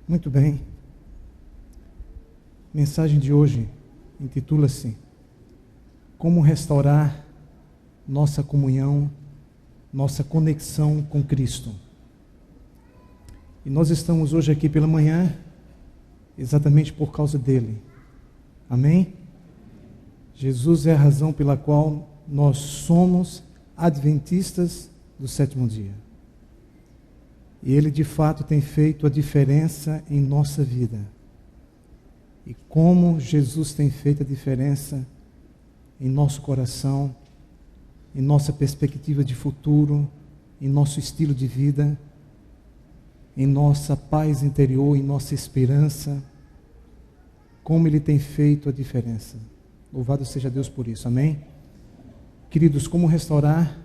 Muito bem. A mensagem de hoje intitula-se Como restaurar nossa comunhão, nossa conexão com Cristo. E nós estamos hoje aqui pela manhã exatamente por causa dele. Amém? Jesus é a razão pela qual nós somos adventistas do sétimo dia. E ele de fato tem feito a diferença em nossa vida. E como Jesus tem feito a diferença em nosso coração, em nossa perspectiva de futuro, em nosso estilo de vida, em nossa paz interior, em nossa esperança, como ele tem feito a diferença. Louvado seja Deus por isso, amém? Queridos, como restaurar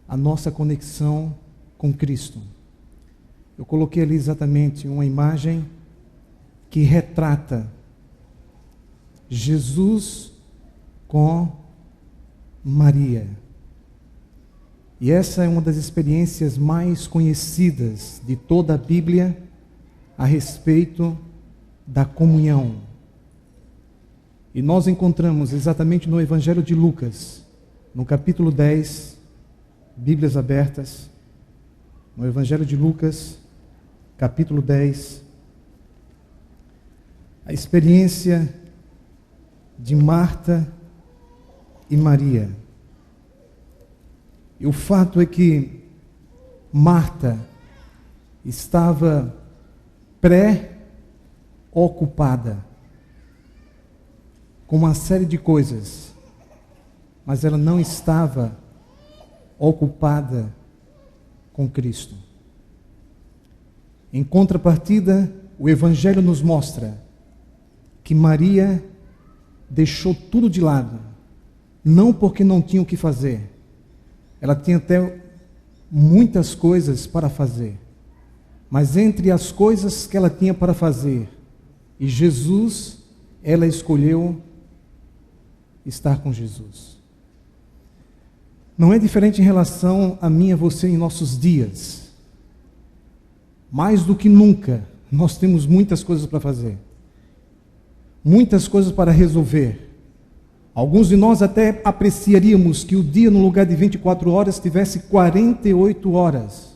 a nossa conexão com Cristo? Eu coloquei ali exatamente uma imagem que retrata Jesus com Maria. E essa é uma das experiências mais conhecidas de toda a Bíblia a respeito da comunhão. E nós encontramos exatamente no Evangelho de Lucas, no capítulo 10, Bíblias abertas, no Evangelho de Lucas, capítulo 10, a experiência de Marta e Maria. E o fato é que Marta estava pré-ocupada com uma série de coisas, mas ela não estava ocupada com Cristo. Em contrapartida, o Evangelho nos mostra que Maria deixou tudo de lado, não porque não tinha o que fazer, ela tinha até muitas coisas para fazer, mas entre as coisas que ela tinha para fazer e Jesus, ela escolheu estar com Jesus. Não é diferente em relação a mim e a você em nossos dias. Mais do que nunca, nós temos muitas coisas para fazer, muitas coisas para resolver. Alguns de nós até apreciaríamos que o dia, no lugar de 24 horas, tivesse 48 horas.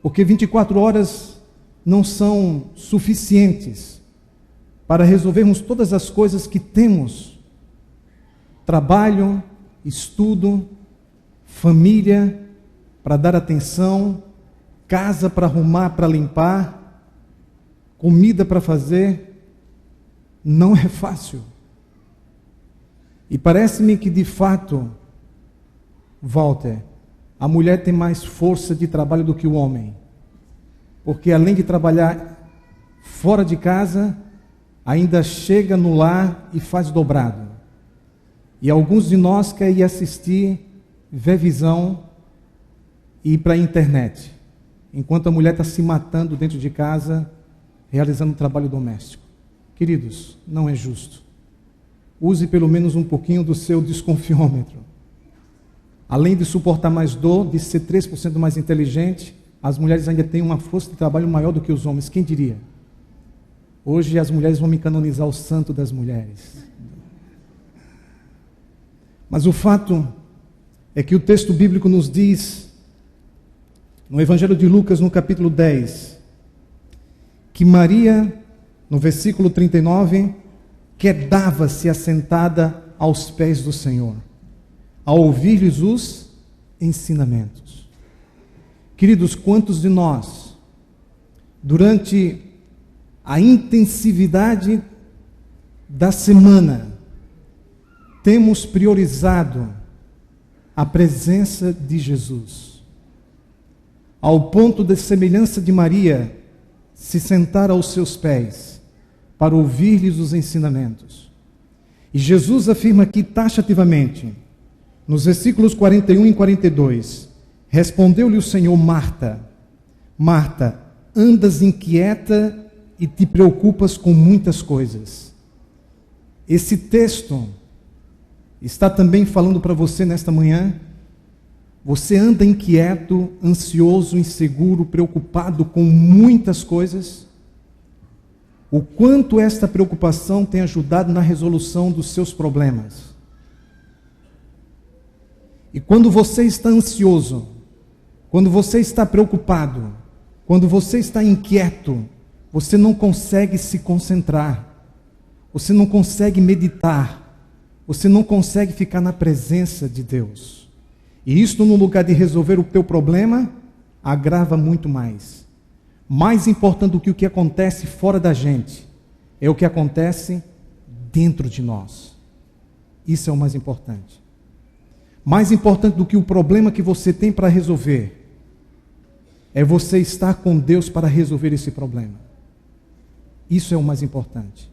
Porque 24 horas não são suficientes para resolvermos todas as coisas que temos. Trabalho, estudo, família para dar atenção, casa para arrumar, para limpar, comida para fazer. Não é fácil. E parece-me que de fato, Walter, a mulher tem mais força de trabalho do que o homem. Porque além de trabalhar fora de casa, ainda chega no lar e faz dobrado. E alguns de nós querem ir assistir, ver visão e ir para a internet, enquanto a mulher está se matando dentro de casa, realizando um trabalho doméstico. Queridos, não é justo. Use pelo menos um pouquinho do seu desconfiômetro. Além de suportar mais dor, de ser 3% mais inteligente, as mulheres ainda têm uma força de trabalho maior do que os homens. Quem diria? Hoje as mulheres vão me canonizar o santo das mulheres. Mas o fato é que o texto bíblico nos diz, no Evangelho de Lucas, no capítulo 10, que Maria, no versículo 39, quedava-se assentada aos pés do Senhor, a ouvir-lhes os ensinamentos. Queridos, quantos de nós, durante a intensividade da semana, temos priorizado a presença de Jesus, ao ponto de semelhança de Maria, se sentar aos seus pés, para ouvir-lhes os ensinamentos. E Jesus afirma aqui taxativamente, nos versículos 41 e 42, respondeu-lhe o Senhor: Marta, Marta, andas inquieta e te preocupas com muitas coisas. Esse texto está também falando para você nesta manhã Você anda inquieto, ansioso, inseguro, preocupado com muitas coisas? O quanto esta preocupação tem ajudado na resolução dos seus problemas? E quando você está ansioso, quando você está preocupado, quando você está inquieto, você não consegue se concentrar, você não consegue meditar, você não consegue ficar na presença de Deus. E isto, no lugar de resolver o teu problema, agrava muito mais. Mais importante do que o que acontece fora da gente, é o que acontece dentro de nós. Isso é o mais importante. Mais importante do que o problema que você tem para resolver, é você estar com Deus para resolver esse problema. Isso é o mais importante.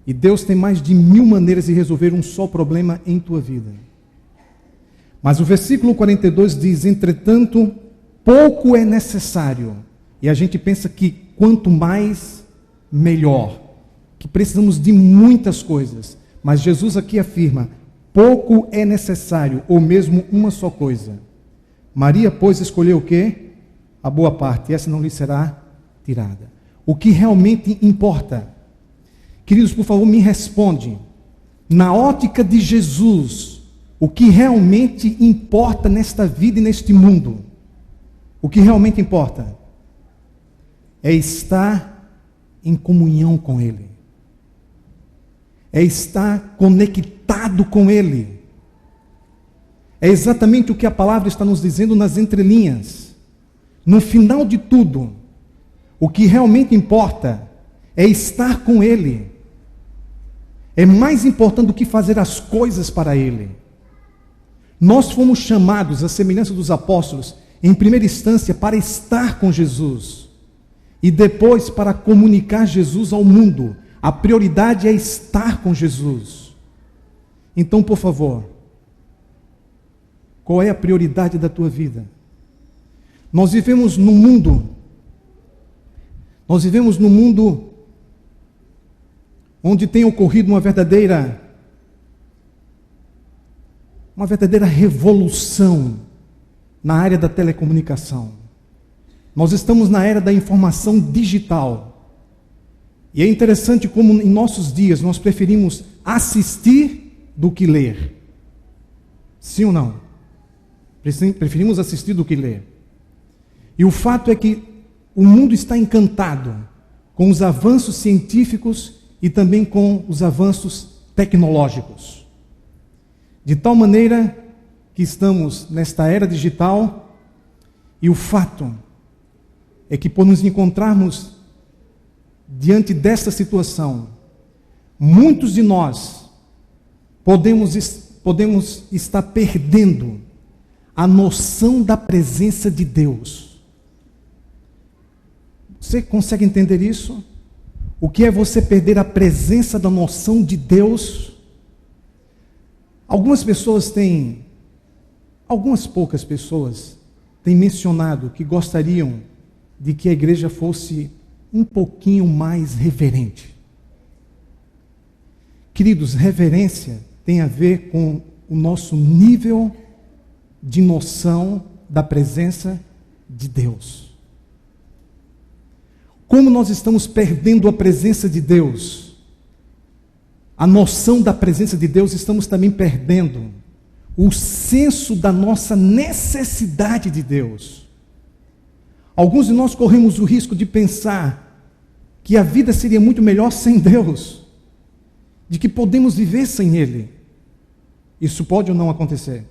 E Deus tem mais de 1000 maneiras de resolver um só problema em tua vida. Mas o versículo 42 diz: entretanto, pouco é necessário. E a gente pensa que quanto mais, melhor. Que precisamos de muitas coisas. Mas Jesus aqui afirma: pouco é necessário, ou mesmo uma só coisa. Maria, pois, escolheu o quê? A boa parte, e essa não lhe será tirada. O que realmente importa? Queridos, por favor, me responde. Na ótica de Jesus, o que realmente importa nesta vida e neste mundo? O que realmente importa? É estar em comunhão com Ele. É estar conectado com Ele. É exatamente o que a palavra está nos dizendo nas entrelinhas. No final de tudo, o que realmente importa é estar com Ele. É mais importante do que fazer as coisas para Ele. Nós fomos chamados, à semelhança dos apóstolos, em primeira instância para estar com Jesus. E depois para comunicar Jesus ao mundo. A prioridade é estar com Jesus. Então, por favor, qual é a prioridade da tua vida? Nós vivemos num mundo onde tem ocorrido uma verdadeira revolução na área da telecomunicação. Nós estamos na era da informação digital. E é interessante como em nossos dias nós preferimos assistir do que ler. Sim ou não? Preferimos assistir do que ler. E o fato é que o mundo está encantado com os avanços científicos e também com os avanços tecnológicos. De tal maneira que estamos nesta era digital, e o fato é que por nos encontrarmos diante desta situação, muitos de nós podemos estar perdendo a noção da presença de Deus. Você consegue entender isso? O que é você perder a presença da noção de Deus? Algumas poucas pessoas têm mencionado que gostariam de que a igreja fosse um pouquinho mais reverente. Queridos, reverência tem a ver com o nosso nível de noção da presença de Deus. Como nós estamos perdendo a presença de Deus, a noção da presença de Deus, estamos também perdendo o senso da nossa necessidade de Deus. Alguns de nós corremos o risco de pensar que a vida seria muito melhor sem Deus, de que podemos viver sem Ele. Isso pode ou não acontecer?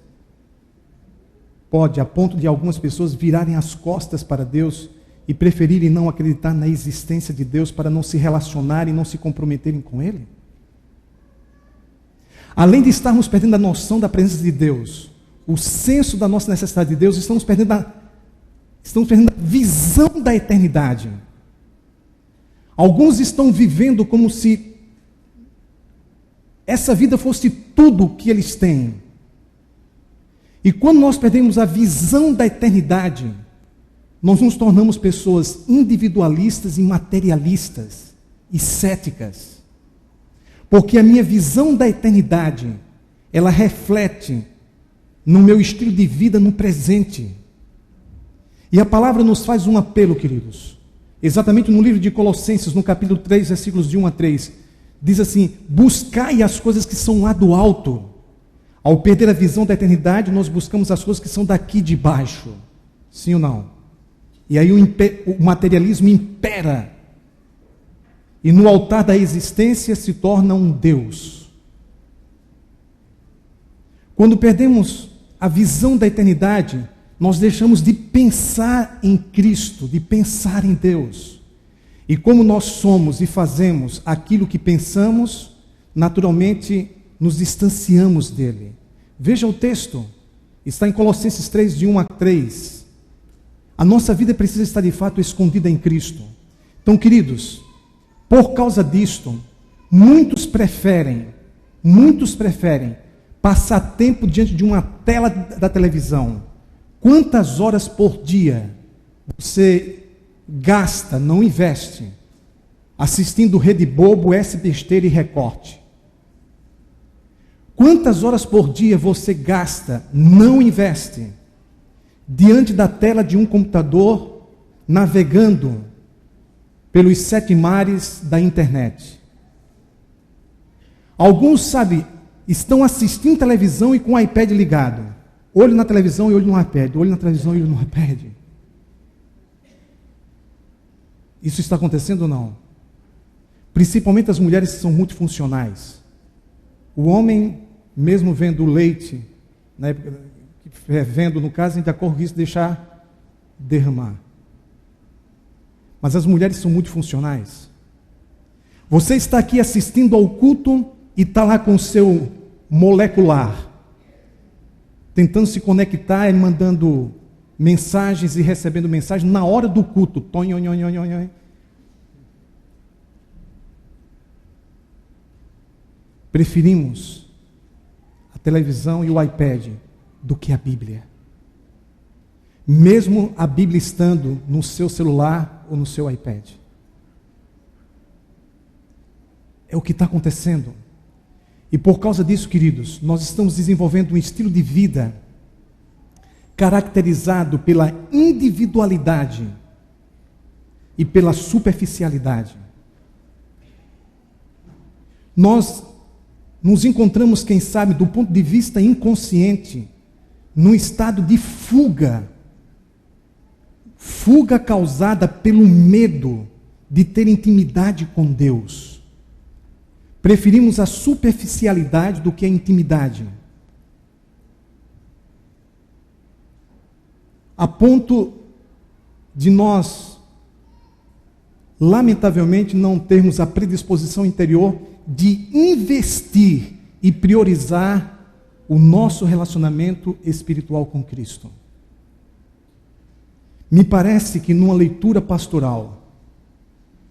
Pode, a ponto de algumas pessoas virarem as costas para Deus e preferirem não acreditar na existência de Deus para não se relacionarem e não se comprometerem com Ele. Além de estarmos perdendo a noção da presença de Deus, o senso da nossa necessidade de Deus, estamos perdendo a visão da eternidade. Alguns estão vivendo como se essa vida fosse tudo o que eles têm. E quando nós perdemos a visão da eternidade, nós nos tornamos pessoas individualistas e materialistas e céticas. Porque a minha visão da eternidade, ela reflete no meu estilo de vida no presente. E a palavra nos faz um apelo, queridos. Exatamente no livro de Colossenses, no capítulo 3, versículos de 1 a 3. Diz assim: buscai as coisas que são lá do alto. Ao perder a visão da eternidade, nós buscamos as coisas que são daqui de baixo. Sim ou não? E aí o materialismo impera. E no altar da existência se torna um Deus. Quando perdemos a visão da eternidade, nós deixamos de pensar em Cristo, de pensar em Deus. E como nós somos e fazemos aquilo que pensamos, naturalmente nos distanciamos dele. Veja o texto, está em Colossenses 3, de 1 a 3. A nossa vida precisa estar de fato escondida em Cristo. Então, queridos, por causa disto, muitos preferem passar tempo diante de uma tela da televisão. Quantas horas por dia você gasta, não investe, assistindo Rede Bobo, S Besteira e Recorte? Quantas horas por dia você gasta, não investe, diante da tela de um computador, navegando pelos 7 mares da internet? Alguns, estão assistindo televisão e com o iPad ligado. Olho na televisão e olho no iPad. Olho na televisão e olho no iPad. Isso está acontecendo ou não? Principalmente as mulheres que são multifuncionais. O homem, mesmo vendo o leite, na época, fervendo, no caso, ainda corre o risco de deixar derramar. Mas as mulheres são multifuncionais. Você está aqui assistindo ao culto e está lá com o seu molecular, tentando se conectar e mandando mensagens e recebendo mensagens na hora do culto. Preferimos a televisão e o iPad do que a Bíblia. Mesmo a Bíblia estando no seu celular ou no seu iPad. É o que está acontecendo. E por causa disso, queridos, nós estamos desenvolvendo um estilo de vida caracterizado pela individualidade e pela superficialidade. Nós nos encontramos, quem sabe, do ponto de vista inconsciente, num estado de fuga causada pelo medo de ter intimidade com Deus. Preferimos a superficialidade do que a intimidade. A ponto de nós, lamentavelmente, não termos a predisposição interior de investir e priorizar o nosso relacionamento espiritual com Cristo. Me parece que numa leitura pastoral,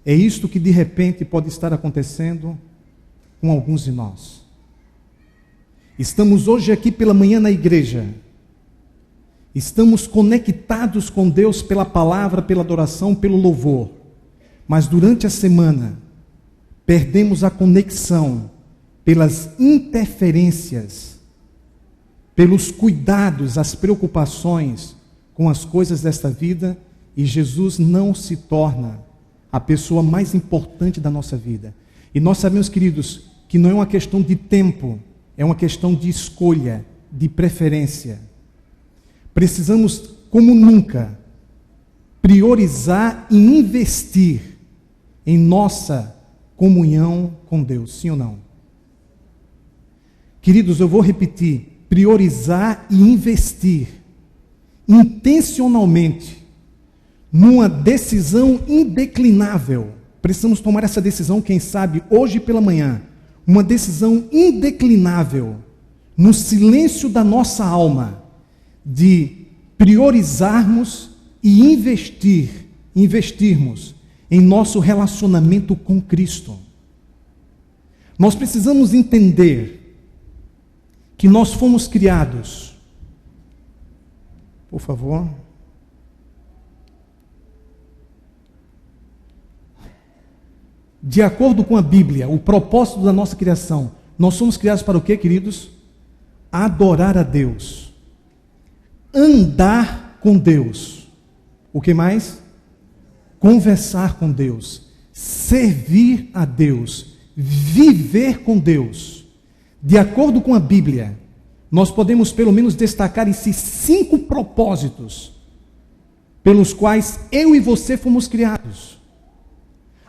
é isto que de repente pode estar acontecendo com alguns de nós. Estamos hoje aqui pela manhã na igreja. Estamos conectados com Deus pela palavra, pela adoração, pelo louvor. Mas durante a semana, perdemos a conexão pelas interferências, pelos cuidados, as preocupações com as coisas desta vida, e Jesus não se torna a pessoa mais importante da nossa vida. E nós sabemos, queridos, que não é uma questão de tempo, é uma questão de escolha, de preferência. Precisamos, como nunca, priorizar e investir em nossa comunhão com Deus, sim ou não? Queridos, eu vou repetir: priorizar e investir intencionalmente numa decisão indeclinável. Precisamos tomar essa decisão, quem sabe, hoje pela manhã. Uma decisão indeclinável, no silêncio da nossa alma, de priorizarmos e investirmos em nosso relacionamento com Cristo. Nós precisamos entender que nós fomos criados. Por favor. De acordo com a Bíblia, o propósito da nossa criação, nós somos criados para o quê, queridos? Adorar a Deus. andar com Deus. O que mais? Conversar com Deus, servir a Deus, viver com Deus. De acordo com a Bíblia, nós podemos pelo menos destacar esses 5 propósitos pelos quais eu e você fomos criados.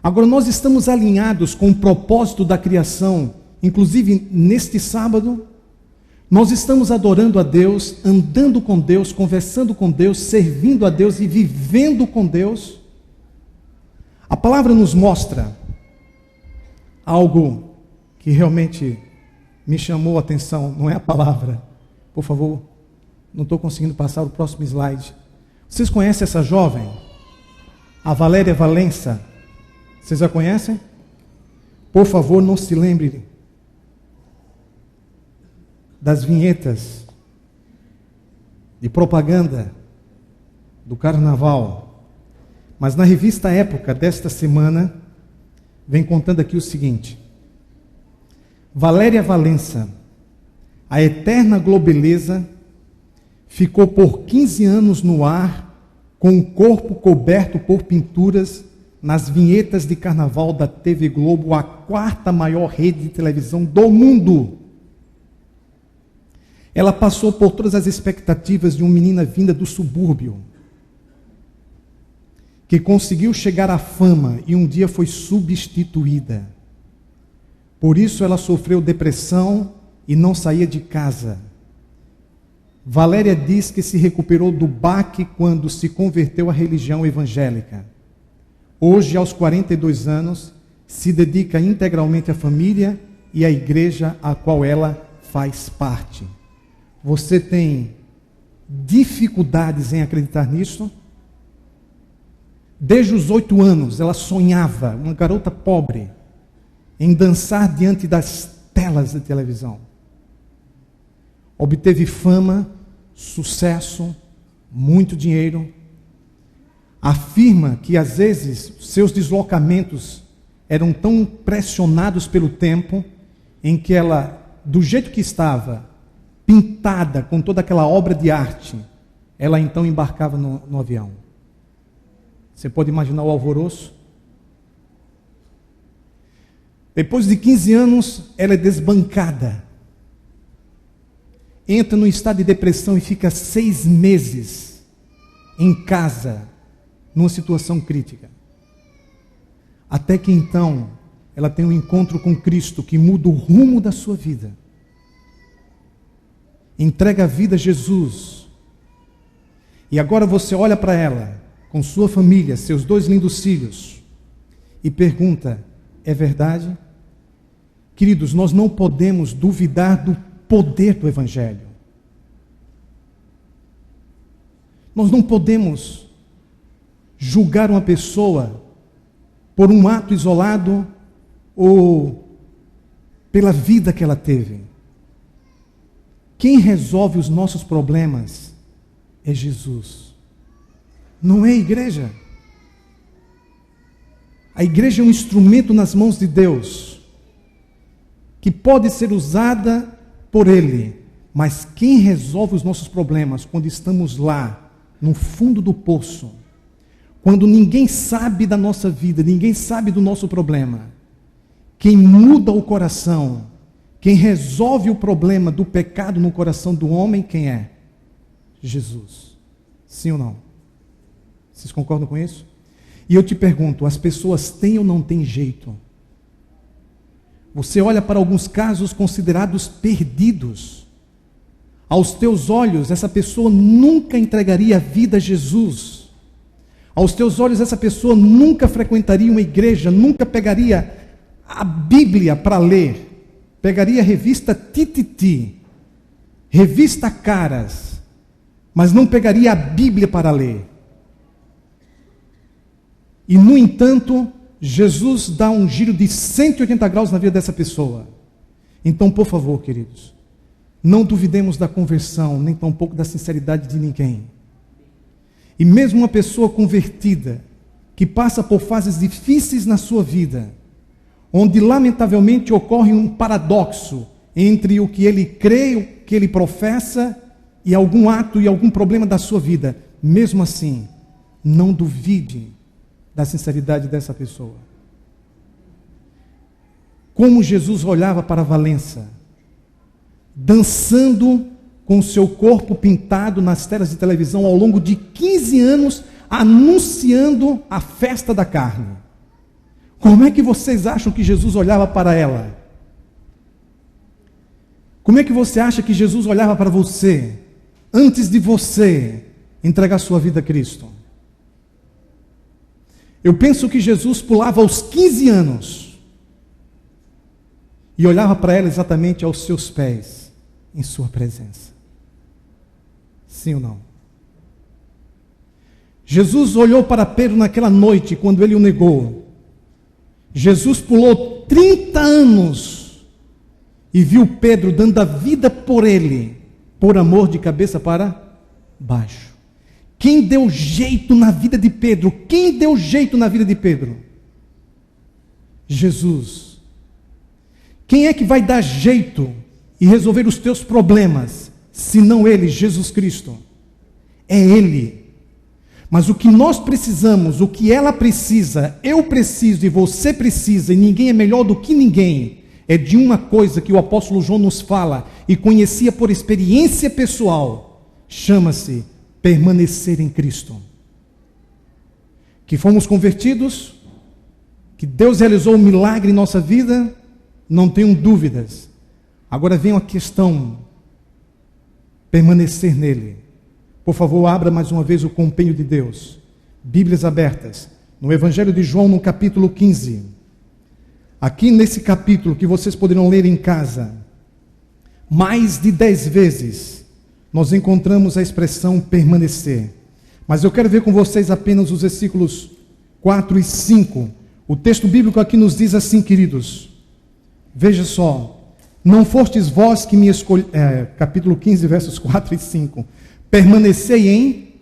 Agora, nós estamos alinhados com o propósito da criação, inclusive neste sábado. Nós estamos adorando a Deus, andando com Deus, conversando com Deus, servindo a Deus e vivendo com Deus. A palavra nos mostra algo que realmente me chamou a atenção, não é a palavra. Por favor, não estou conseguindo passar o próximo slide. Vocês conhecem essa jovem? A Valéria Valença. Vocês a conhecem? Por favor, não se lembre das vinhetas de propaganda do carnaval. Mas na revista Época desta semana, vem contando aqui o seguinte: Valéria Valença, a eterna globeleza, ficou por 15 anos no ar, com o corpo coberto por pinturas, nas vinhetas de carnaval da TV Globo, a 4ª maior rede de televisão do mundo. Ela passou por todas as expectativas de uma menina vinda do subúrbio, que conseguiu chegar à fama e um dia foi substituída. Por isso ela sofreu depressão e não saía de casa. Valéria diz que se recuperou do baque quando se converteu à religião evangélica. Hoje, aos 42 anos, se dedica integralmente à família e à igreja a qual ela faz parte. Você tem dificuldades em acreditar nisso? Desde os 8 anos, ela sonhava, uma garota pobre, em dançar diante das telas de televisão. Obteve fama, sucesso, muito dinheiro. Afirma que às vezes seus deslocamentos eram tão pressionados pelo tempo, em que ela, do jeito que estava, pintada com toda aquela obra de arte, ela então embarcava no avião. Você pode imaginar o alvoroço? Depois de 15 anos, ela é desbancada. Entra num estado de depressão e fica 6 meses em casa, numa situação crítica. Até que então, ela tem um encontro com Cristo que muda o rumo da sua vida. Entrega a vida a Jesus. E agora você olha para ela, com sua família, seus 2 lindos filhos, e pergunta: é verdade? Queridos, nós não podemos duvidar do poder do Evangelho. Nós não podemos julgar uma pessoa por um ato isolado ou pela vida que ela teve. Quem resolve os nossos problemas é Jesus. Não é a igreja. A igreja é um instrumento nas mãos de Deus, que pode ser usada por Ele, mas quem resolve os nossos problemas quando estamos lá, no fundo do poço, quando ninguém sabe da nossa vida, ninguém sabe do nosso problema, quem muda o coração, quem resolve o problema do pecado no coração do homem, quem é? Jesus. Sim ou não? Vocês concordam com isso? E eu te pergunto, as pessoas têm ou não têm jeito? Você olha para alguns casos considerados perdidos. Aos teus olhos, essa pessoa nunca entregaria a vida a Jesus. Aos teus olhos, essa pessoa nunca frequentaria uma igreja, nunca pegaria a Bíblia para ler. Pegaria a revista Tititi, revista Caras, mas não pegaria a Bíblia para ler. E, no entanto, Jesus dá um giro de 180 graus na vida dessa pessoa. Então, por favor, queridos, não duvidemos da conversão, nem tampouco da sinceridade de ninguém. E mesmo uma pessoa convertida, que passa por fases difíceis na sua vida, onde lamentavelmente ocorre um paradoxo entre o que ele crê, o que ele professa, e algum ato e algum problema da sua vida, mesmo assim, não duvide da sinceridade dessa pessoa. Como Jesus olhava para Valença, dançando com o seu corpo pintado nas telas de televisão ao longo de 15 anos, anunciando a festa da carne. Como é que vocês acham que Jesus olhava para ela? Como é que você acha que Jesus olhava para você, antes de você entregar sua vida a Cristo? Eu penso que Jesus pulava aos 15 anos e olhava para ela exatamente aos seus pés, em sua presença. Sim ou não? Jesus olhou para Pedro naquela noite, quando ele o negou. Jesus pulou 30 anos e viu Pedro dando a vida por ele, por amor, de cabeça para baixo. Quem deu jeito na vida de Pedro? Quem deu jeito na vida de Pedro? Jesus. Quem é que vai dar jeito e resolver os teus problemas, se não Ele, Jesus Cristo? É Ele. Mas o que nós precisamos, o que ela precisa, eu preciso e você precisa, e ninguém é melhor do que ninguém, é de uma coisa que o apóstolo João nos fala, e conhecia por experiência pessoal, chama-se permanecer em Cristo. Que fomos convertidos, que Deus realizou um milagre em nossa vida, não tenham dúvidas. Agora vem a questão, permanecer nele. Por favor, abra mais uma vez o compêndio de Deus. Bíblias abertas. No Evangelho de João, no capítulo 15. Aqui nesse capítulo, que vocês poderão ler em casa, mais de 10 vezes, nós encontramos a expressão permanecer. Mas eu quero ver com vocês apenas os versículos 4 e 5. O texto bíblico aqui nos diz assim, queridos. Veja só. Não fostes vós que me escolheram. Capítulo 15, versos 4 e 5. Permanecei em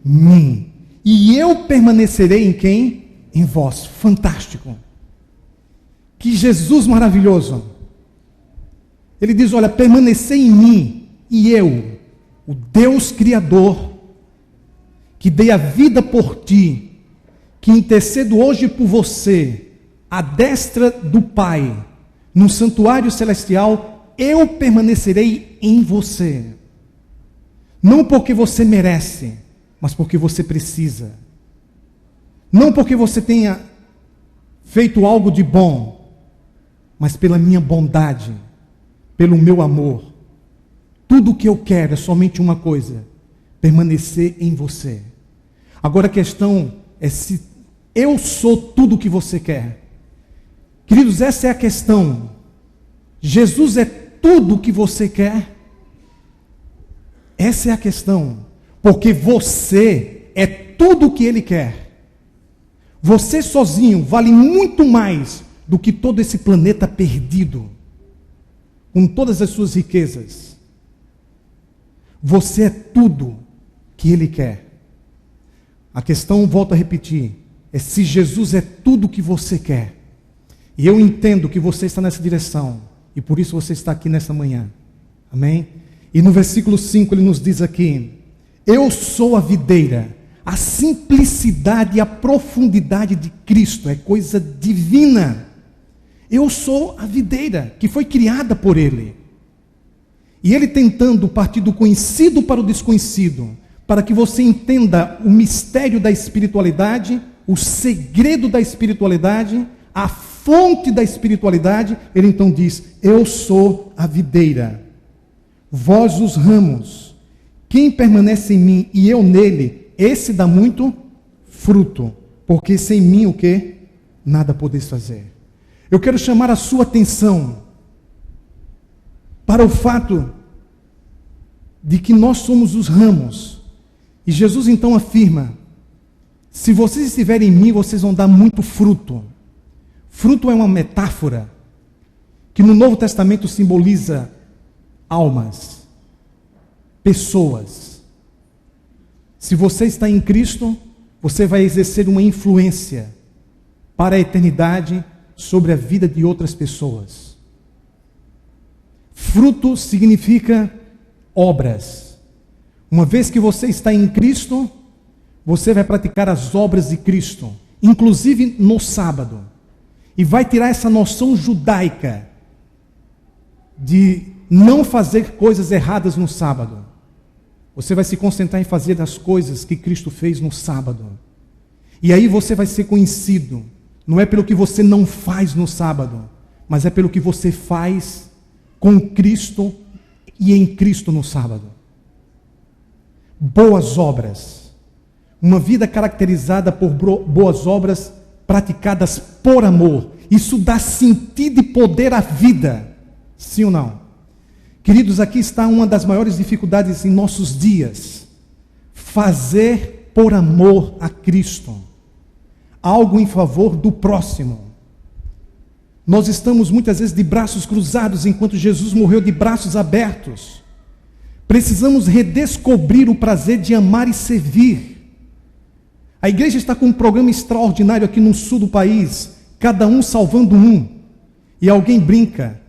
mim, e eu permanecerei em quem? Em vós. Fantástico. Que Jesus maravilhoso. Ele diz, olha, permanecei em mim, e eu, o Deus Criador, que dei a vida por ti, que intercedo hoje por você, à destra do Pai, no santuário celestial, eu permanecerei em você. Não porque você merece, mas porque você precisa. Não porque você tenha feito algo de bom, mas pela minha bondade, pelo meu amor. Tudo o que eu quero é somente uma coisa: permanecer em você. Agora a questão é se eu sou tudo o que você quer. Queridos, essa é a questão. Jesus é tudo o que você quer? Essa é a questão, porque você é tudo o que Ele quer. Você sozinho vale muito mais do que todo esse planeta perdido, com todas as suas riquezas. Você é tudo que Ele quer. A questão, volto a repetir, é se Jesus é tudo o que você quer. E eu entendo que você está nessa direção, e por isso você está aqui nessa manhã. Amém? E no versículo 5 ele nos diz aqui: eu sou a videira. A simplicidade e a profundidade de Cristo é coisa divina. Eu sou a videira que foi criada por Ele. E Ele tentando partir do conhecido para o desconhecido, para que você entenda o mistério da espiritualidade, o segredo da espiritualidade, a fonte da espiritualidade, Ele então diz: eu sou a videira. Vós os ramos, quem permanece em mim e eu nele, esse dá muito fruto, porque sem mim o quê? Nada podeis fazer. Eu quero chamar a sua atenção para o fato de que nós somos os ramos, e Jesus então afirma: se vocês estiverem em mim, vocês vão dar muito fruto. Fruto é uma metáfora que no Novo Testamento simboliza almas, pessoas. Se você está em Cristo, você vai exercer uma influência para a eternidade sobre a vida de outras pessoas. Fruto significa obras, Uma vez que você está em Cristo, você vai praticar as obras de Cristo, inclusive no sábado. E vai tirar essa noção judaica de não fazer coisas erradas no sábado. Você vai se concentrar em fazer as coisas que Cristo fez no sábado. E aí você vai ser conhecido. Não é pelo que você não faz no sábado, mas é pelo que você faz com Cristo e em Cristo no sábado. Boas obras. Uma vida caracterizada por boas obras praticadas por amor. Isso dá sentido e poder à vida. Sim ou não? Queridos, aqui está uma das maiores dificuldades em nossos dias. Fazer por amor a Cristo. Algo em favor do próximo. Nós estamos muitas vezes de braços cruzados, enquanto Jesus morreu de braços abertos. Precisamos redescobrir o prazer de amar e servir. A igreja está com um programa extraordinário aqui no sul do país, cada um salvando um. E alguém brinca,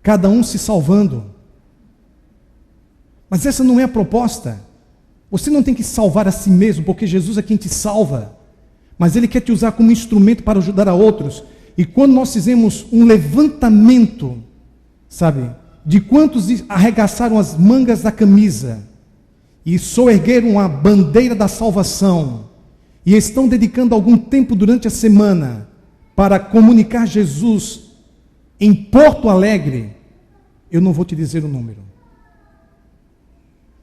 cada um se salvando. Mas essa não é a proposta. Você não tem que salvar a si mesmo, porque Jesus é quem te salva. Mas Ele quer te usar como instrumento para ajudar a outros. E quando nós fizemos um levantamento, sabe, de quantos arregaçaram as mangas da camisa e soergueram a bandeira da salvação e estão dedicando algum tempo durante a semana para comunicar Jesus em Porto Alegre, eu não vou te dizer o número.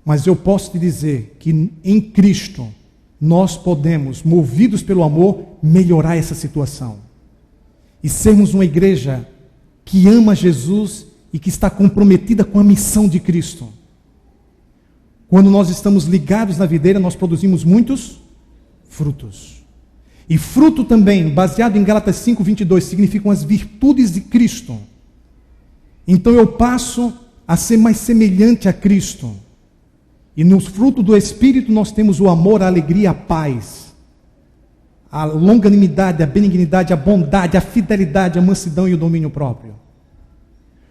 Mas eu posso te dizer que em Cristo nós podemos, movidos pelo amor, melhorar essa situação. E sermos uma igreja que ama Jesus e que está comprometida com a missão de Cristo. Quando nós estamos ligados na videira, nós produzimos muitos frutos. E fruto também, baseado em Gálatas 5:22, significam as virtudes de Cristo. Então eu passo a ser mais semelhante a Cristo. E no fruto do Espírito nós temos o amor, a alegria, a paz, a longanimidade, a benignidade, a bondade, a fidelidade, a mansidão e o domínio próprio.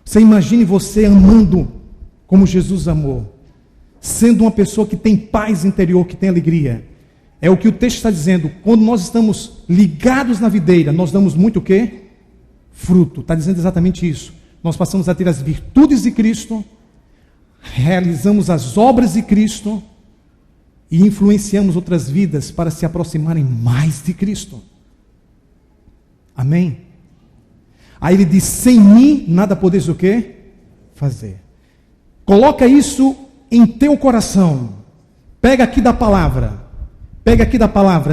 Você imagine você amando como Jesus amou, sendo uma pessoa que tem paz interior, que tem alegria. É o que o texto está dizendo. Quando nós estamos ligados na videira, nós damos muito o quê? Fruto. Está dizendo exatamente isso. Nós passamos a ter as virtudes de Cristo, realizamos as obras de Cristo e influenciamos outras vidas para se aproximarem mais de Cristo. Amém? Aí ele diz, sem mim nada podeis o quê? Fazer. Coloca isso em teu coração. Pega aqui da palavra,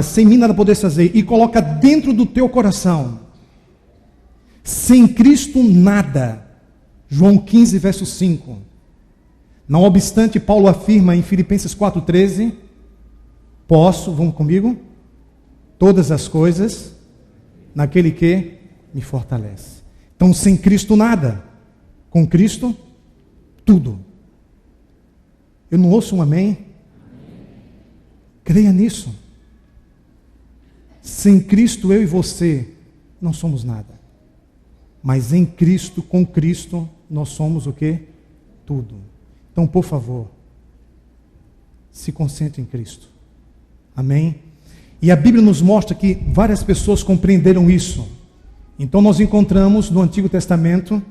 sem mim nada podeis fazer, e coloca dentro do teu coração. Sem Cristo nada. João 15, verso 5. Não obstante, Paulo afirma em Filipenses 4,13, posso, vamos comigo? Todas as coisas naquele que me fortalece. Então, sem Cristo nada. Com Cristo, tudo. Eu não ouço um amém? Creia nisso. Sem Cristo, eu e você não somos nada. Mas em Cristo, com Cristo, nós somos o quê? Tudo. Então, por favor, se concentre em Cristo. Amém? E a Bíblia nos mostra que várias pessoas compreenderam isso. Então, nós encontramos no Antigo Testamento,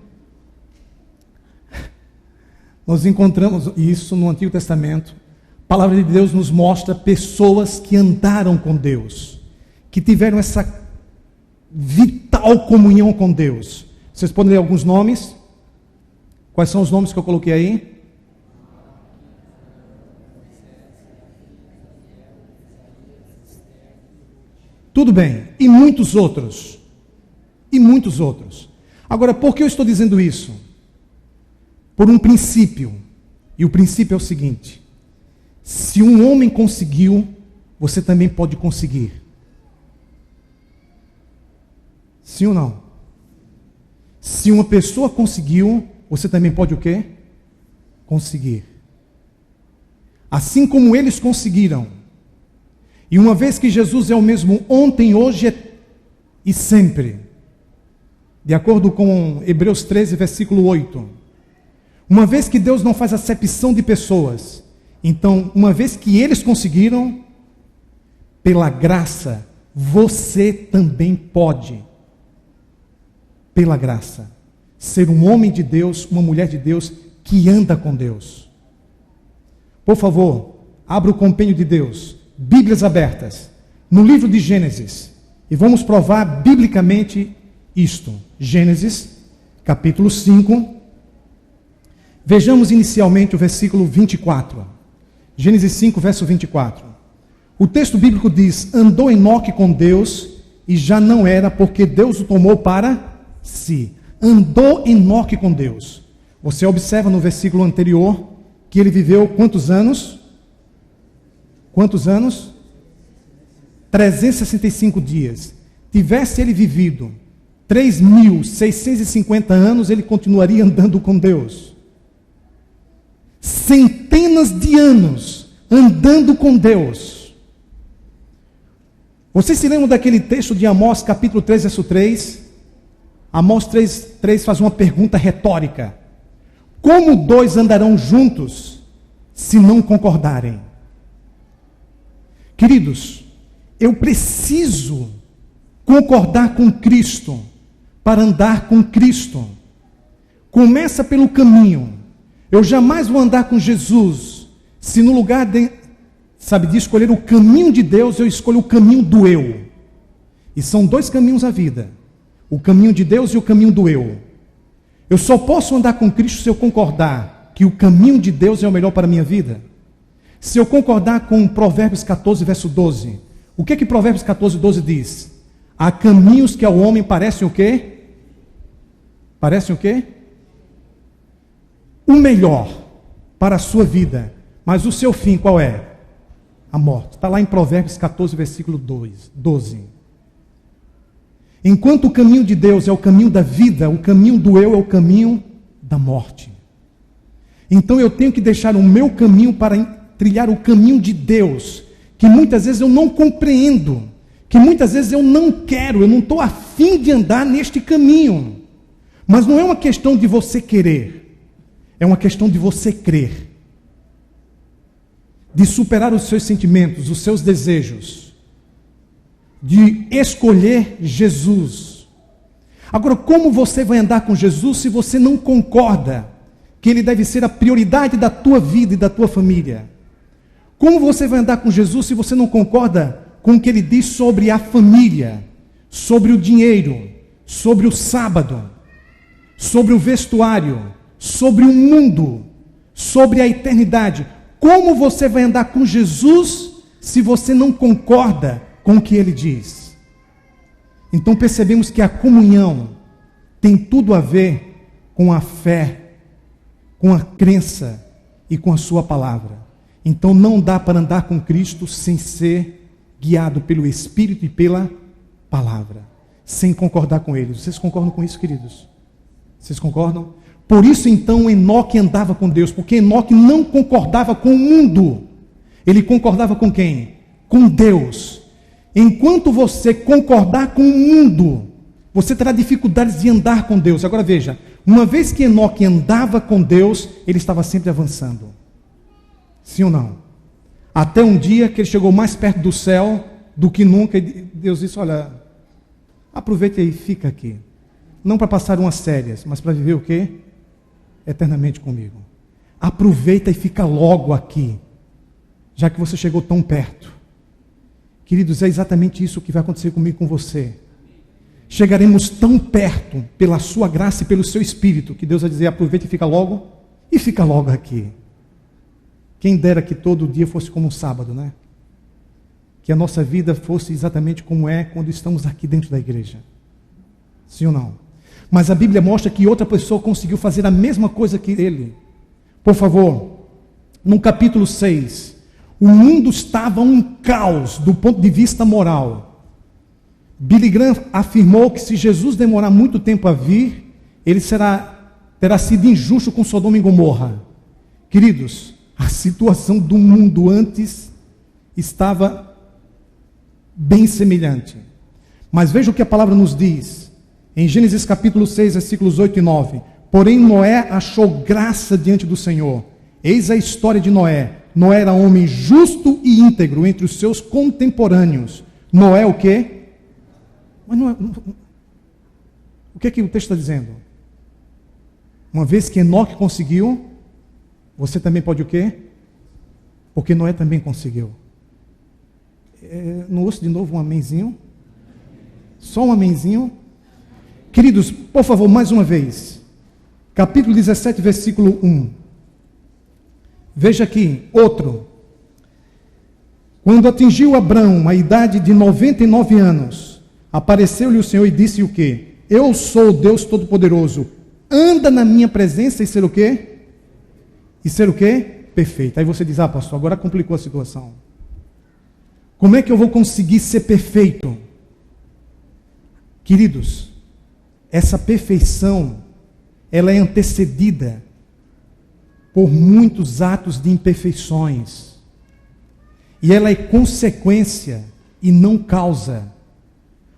a palavra de Deus nos mostra pessoas que andaram com Deus, que tiveram essa vital comunhão com Deus. Vocês podem ler alguns nomes? Quais são os nomes que eu coloquei aí? Tudo bem, e muitos outros. Agora, por que eu estou dizendo isso? Por um princípio. E o princípio é o seguinte: se um homem conseguiu, você também pode conseguir. Sim ou não? Se uma pessoa conseguiu, você também pode o quê? Conseguir. Assim como eles conseguiram. E uma vez que Jesus é o mesmo ontem, hoje e sempre, de acordo com Hebreus 13, versículo 8, uma vez que Deus não faz acepção de pessoas, Então, uma vez que eles conseguiram, pela graça, você também pode, pela graça, ser um homem de Deus, uma mulher de Deus, que anda com Deus. Por favor, abra o compêndio de Deus, Bíblias abertas, no livro de Gênesis, e vamos provar biblicamente isto. Gênesis, capítulo 5, vejamos inicialmente o versículo 24. Gênesis 5, verso 24. O texto bíblico diz: andou Enoque com Deus, e já não era, porque Deus o tomou para si. Andou Enoque com Deus. Você observa no versículo anterior que ele viveu quantos anos? Quantos anos? 365 dias. Tivesse ele vivido 3.650 anos, ele continuaria andando com Deus. Centenas de anos andando com Deus. Vocês se lembram daquele texto de Amós, capítulo 3, verso 3? Amós 3 faz uma pergunta retórica: como dois andarão juntos se não concordarem? Queridos, eu preciso concordar com Cristo para andar com Cristo. Começa pelo caminho. Eu jamais vou andar com Jesus se no lugar de escolher o caminho de Deus, eu escolho o caminho do eu. E são dois caminhos à vida: o caminho de Deus e o caminho do eu. Eu só posso andar com Cristo se eu concordar que o caminho de Deus é o melhor para a minha vida. Se eu concordar com Provérbios 14, verso 12. O que Provérbios 14, 12 diz? Há caminhos que ao homem parecem o quê? Parecem o quê? O melhor para a sua vida. Mas o seu fim qual é? A morte. Está lá em Provérbios 14, versículo 12. Enquanto o caminho de Deus é o caminho da vida, o caminho do eu é o caminho da morte. Então eu tenho que deixar o meu caminho para trilhar o caminho de Deus, que muitas vezes eu não compreendo, que muitas vezes eu não quero, eu não estou afim de andar neste caminho. Mas não é uma questão de você querer, é uma questão de você crer, de superar os seus sentimentos, os seus desejos, de escolher Jesus. Agora, como você vai andar com Jesus se você não concorda que Ele deve ser a prioridade da tua vida e da tua família? Como você vai andar com Jesus se você não concorda com o que Ele diz sobre a família, sobre o dinheiro, sobre o sábado, sobre o vestuário, sobre o mundo, sobre a eternidade? Como você vai andar com Jesus se você não concorda com o que Ele diz? Então percebemos que a comunhão tem tudo a ver com a fé, com a crença e com a sua palavra. Então não dá para andar com Cristo sem ser guiado pelo Espírito e pela palavra, sem concordar com Ele. Vocês concordam com isso, queridos? Vocês concordam? Por isso então Enoque andava com Deus, porque Enoque não concordava com o mundo. Ele concordava com quem? Com Deus. Enquanto você concordar com o mundo, você terá dificuldades de andar com Deus. Agora veja, uma vez que Enoque andava com Deus, ele estava sempre avançando. Sim ou não? Até um dia que ele chegou mais perto do céu do que nunca, e Deus disse: olha, aproveite aí, fica aqui. Não para passar umas férias, mas para viver o quê? Eternamente comigo. Aproveita e fica logo aqui, já que você chegou tão perto. Queridos, é exatamente isso que vai acontecer comigo e com você. Chegaremos tão perto pela sua graça e pelo seu Espírito, que Deus vai dizer: aproveita e fica logo aqui. Quem dera que todo dia fosse como um sábado, né? Que a nossa vida fosse exatamente como é quando estamos aqui dentro da igreja. Sim ou não? Mas a Bíblia mostra que outra pessoa conseguiu fazer a mesma coisa que ele. Por favor, no capítulo 6, o mundo estava um caos do ponto de vista moral. Billy Graham afirmou que se Jesus demorar muito tempo a vir, ele terá sido injusto com Sodoma e Gomorra. Queridos, a situação do mundo antes estava bem semelhante. Mas veja o que a palavra nos diz. Em Gênesis capítulo 6, versículos 8 e 9. Porém Noé achou graça diante do Senhor. Eis a história de Noé. Noé era homem justo e íntegro entre os seus contemporâneos. Noé o quê? Mas não é, o que é que o texto está dizendo? Uma vez que Enoque conseguiu, você também pode o quê? Porque Noé também conseguiu. Não ouço de novo um amenzinho? Só um amenzinho? Queridos, por favor, mais uma vez. Capítulo 17, versículo 1. Veja aqui, outro. Quando atingiu Abrão a idade de 99 anos, apareceu-lhe o Senhor e disse o quê? Eu sou o Deus Todo-Poderoso. Anda na minha presença e ser o quê? E ser o quê? Perfeito. Aí você diz, pastor, agora complicou a situação. Como é que eu vou conseguir ser perfeito? Queridos, essa perfeição, ela é antecedida por muitos atos de imperfeições. E ela é consequência e não causa.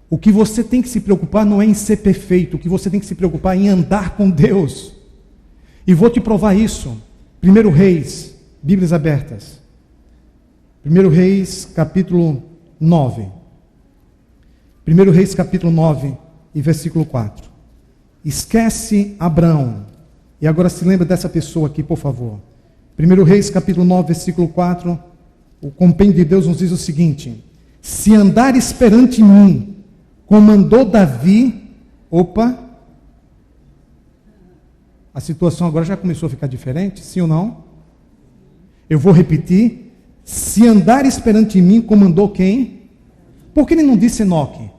O que você tem que se preocupar não é em ser perfeito, o que você tem que se preocupar é em andar com Deus. E vou te provar isso. 1 Reis, Bíblias abertas. 1 Reis, capítulo 9. 1 Reis, capítulo 9 e versículo 4. Esquece Abrão. E agora se lembra dessa pessoa aqui, por favor. 1 Reis, capítulo 9, versículo 4. O compêndio de Deus nos diz o seguinte: se andares perante mim, como andou Davi, a situação agora já começou a ficar diferente, sim ou não? Eu vou repetir: se andares perante mim, como andou quem? Por que ele não disse Enoque?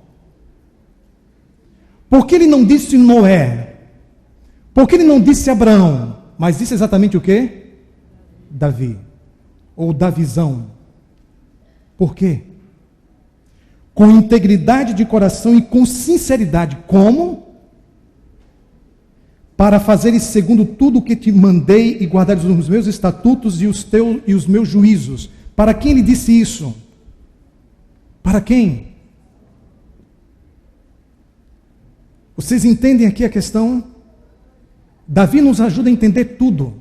Por que ele não disse Noé? Por que ele não disse Abraão? Mas disse exatamente o quê? Davi. Ou Davizão. Por quê? Com integridade de coração e com sinceridade. Como? Para fazeres segundo tudo o que te mandei e guardares os meus estatutos e os meus juízos. Para quem ele disse isso? Para quem? Vocês entendem aqui a questão? Davi nos ajuda a entender tudo.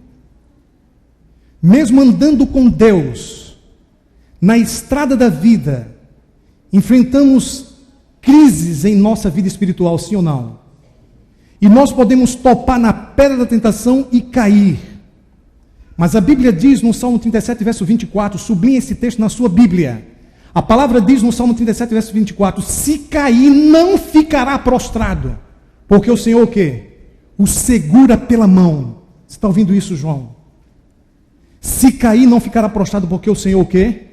Mesmo andando com Deus, na estrada da vida, enfrentamos crises em nossa vida espiritual, sim ou não? E nós podemos topar na pedra da tentação e cair. Mas a Bíblia diz no Salmo 37, verso 24, sublinhe esse texto na sua Bíblia. A palavra diz no Salmo 37, verso 24, se cair não ficará prostrado, porque o Senhor o quê? O segura pela mão. Você está ouvindo isso, João? Se cair não ficará prostrado, porque o Senhor o quê?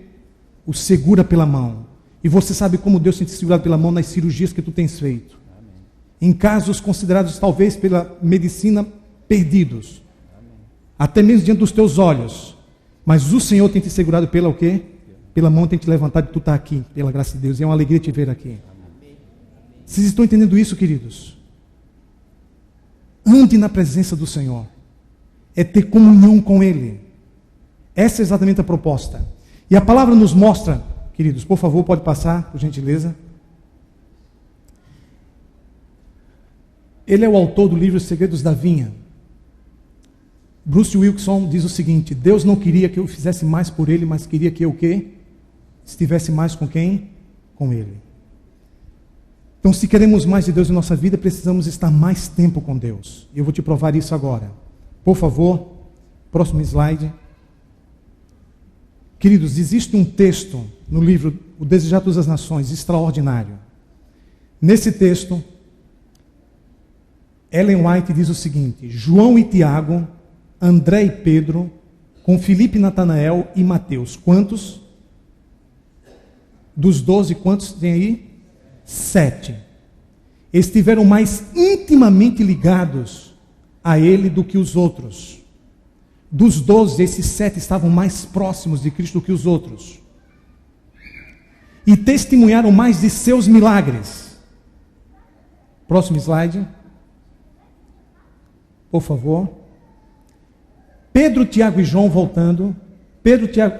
O segura pela mão. E você sabe como Deus tem te segurado pela mão nas cirurgias que tu tens feito. Amém. Em casos considerados talvez pela medicina perdidos. Amém. Até mesmo diante dos teus olhos. Mas o Senhor tem te segurado pela o quê? Pela mão, tem te levantado e tu está aqui, pela graça de Deus. E é uma alegria te ver aqui. Amém. Vocês estão entendendo isso, queridos? Ande na presença do Senhor. É ter comunhão com Ele. Essa é exatamente a proposta. E a palavra nos mostra, queridos, por favor, pode passar, por gentileza. Ele é o autor do livro Segredos da Vinha. Bruce Wilkinson diz o seguinte: Deus não queria que eu fizesse mais por Ele, mas queria que eu o quê? Estivesse mais com quem? Com Ele. Então, se queremos mais de Deus em nossa vida, precisamos estar mais tempo com Deus. E eu vou te provar isso agora. Por favor, próximo slide. Queridos, existe um texto no livro O Desejar de Todas as Nações, extraordinário. Nesse texto, Ellen White diz o seguinte: João e Tiago, André e Pedro, com Filipe, Natanael e Mateus. Quantos? Dos 12, quantos tem aí? 7. Estiveram mais intimamente ligados a ele do que os outros. Dos 12, esses 7 estavam mais próximos de Cristo do que os outros. E testemunharam mais de seus milagres. Próximo slide. Por favor. Pedro, Tiago e João, voltando.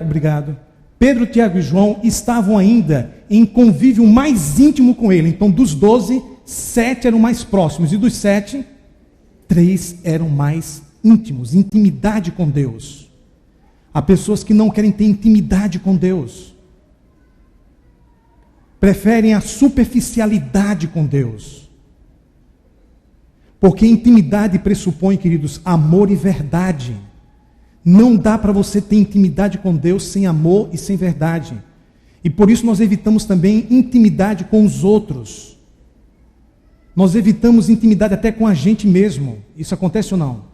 Obrigado. Pedro, Tiago e João estavam ainda em convívio mais íntimo com ele. Então, dos 12, 7 eram mais próximos. E dos 7, 3 eram mais íntimos, intimidade com Deus. Há pessoas que não querem ter intimidade com Deus. Preferem a superficialidade com Deus. Porque intimidade pressupõe, queridos, amor e verdade. Não dá para você ter intimidade com Deus sem amor e sem verdade. E por isso nós evitamos também intimidade com os outros. Nós evitamos intimidade até com a gente mesmo. Isso acontece ou não?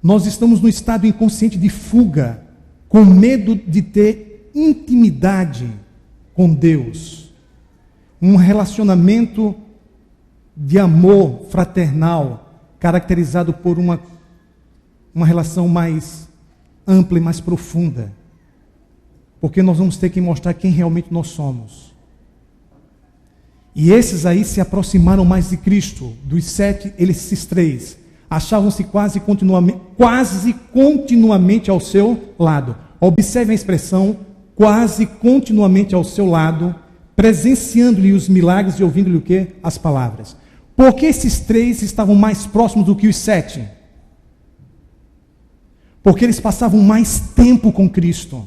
Nós estamos no estado inconsciente de fuga, com medo de ter intimidade com Deus. Um relacionamento de amor fraternal, caracterizado por uma relação mais ampla e mais profunda. Porque nós vamos ter que mostrar quem realmente nós somos. E esses aí se aproximaram mais de Cristo. Dos 7, esses 3 achavam-se quase continuamente ao seu lado. Observe a expressão, quase continuamente ao seu lado, presenciando-lhe os milagres e ouvindo-lhe o quê? As palavras. Porque esses 3 estavam mais próximos do que os 7? Porque eles passavam mais tempo com Cristo.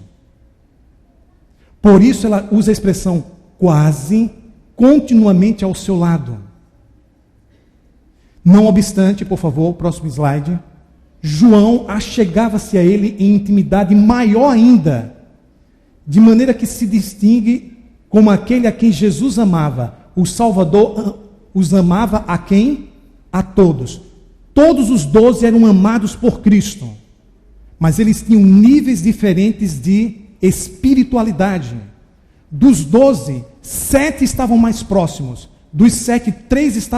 Por isso ela usa a expressão quase continuamente ao seu lado. Não obstante, por favor, próximo slide, João achegava-se a ele em intimidade maior ainda, de maneira que se distingue como aquele a quem Jesus amava. O Salvador os amava a quem? A todos. Todos os 12 eram amados por Cristo, mas eles tinham níveis diferentes de espiritualidade. Dos 12, 7 estavam mais próximos. Dos 7, 3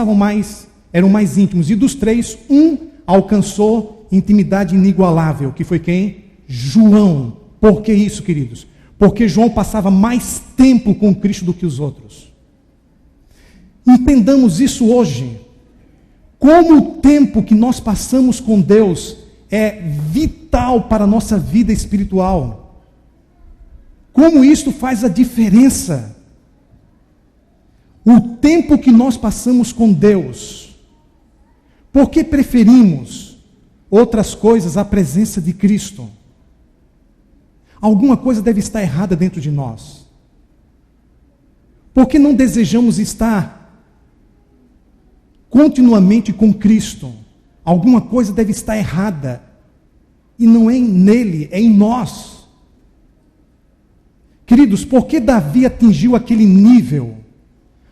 eram mais íntimos. E dos 3, um alcançou intimidade inigualável, que foi quem? João. Por que isso, queridos? Porque João passava mais tempo com Cristo do que os outros. Entendamos isso hoje. Como o tempo que nós passamos com Deus é vital para a nossa vida espiritual. Como isto faz a diferença. O tempo que nós passamos com Deus. Por que preferimos outras coisas à presença de Cristo? Alguma coisa deve estar errada dentro de nós. Por que não desejamos estar continuamente com Cristo? Alguma coisa deve estar errada. E não é nele, é em nós. Queridos, por que Davi atingiu aquele nível?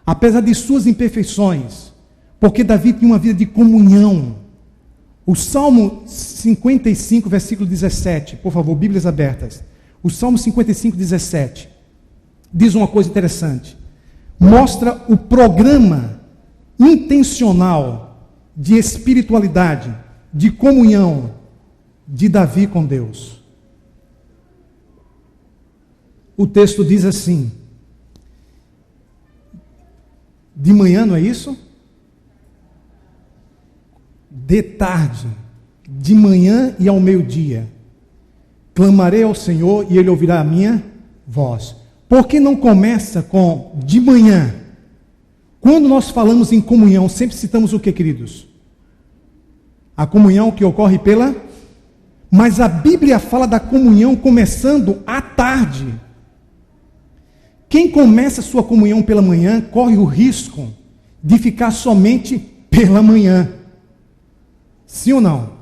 Apesar de suas imperfeições. Porque Davi tinha uma vida de comunhão. O Salmo 55, versículo 17. Por favor, Bíblias abertas. O Salmo 55, 17. Diz uma coisa interessante. Mostra o programa intencional de espiritualidade, de comunhão de Davi com Deus. O texto diz assim: de manhã, não é isso? De tarde, de manhã e ao meio-dia, clamarei ao Senhor e Ele ouvirá a minha voz. Por que não começa com de manhã? Quando nós falamos em comunhão, sempre citamos o que, queridos? A comunhão que ocorre pela... Mas a Bíblia fala da comunhão começando à tarde. Quem começa a sua comunhão pela manhã, corre o risco de ficar somente pela manhã. Sim ou não?